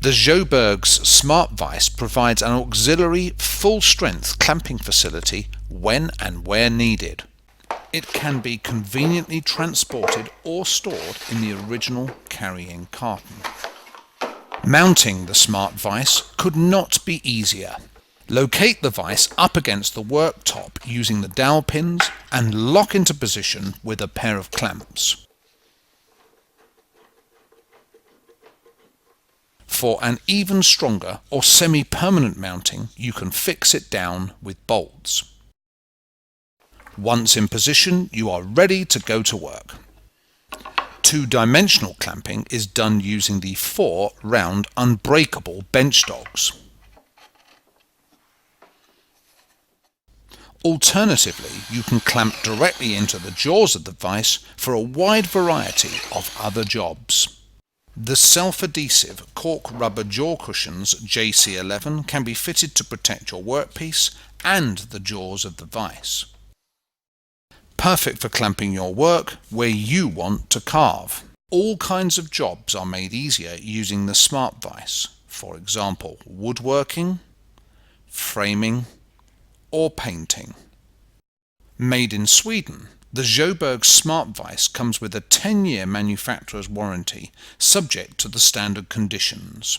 The Sjöbergs Smart Vise provides an auxiliary full-strength clamping facility when and where needed. It can be conveniently transported or stored in the original carrying carton. Mounting the Smart Vise could not be easier. Locate the vise up against the worktop using the dowel pins and lock into position with a pair of clamps. For an even stronger or semi-permanent mounting, you can fix it down with bolts. Once in position, you are ready to go to work. Two-dimensional clamping is done using the 4 round unbreakable bench dogs. Alternatively, you can clamp directly into the jaws of the vise for a wide variety of other jobs. The self-adhesive cork rubber jaw cushions JC11 can be fitted to protect your workpiece and the jaws of the vise. Perfect for clamping your work where you want to carve. All kinds of jobs are made easier using the Smart Vise, for example woodworking, framing or painting. Made in Sweden, the Sjöbergs Smart Vise comes with a 10-year manufacturer's warranty, subject to the standard conditions.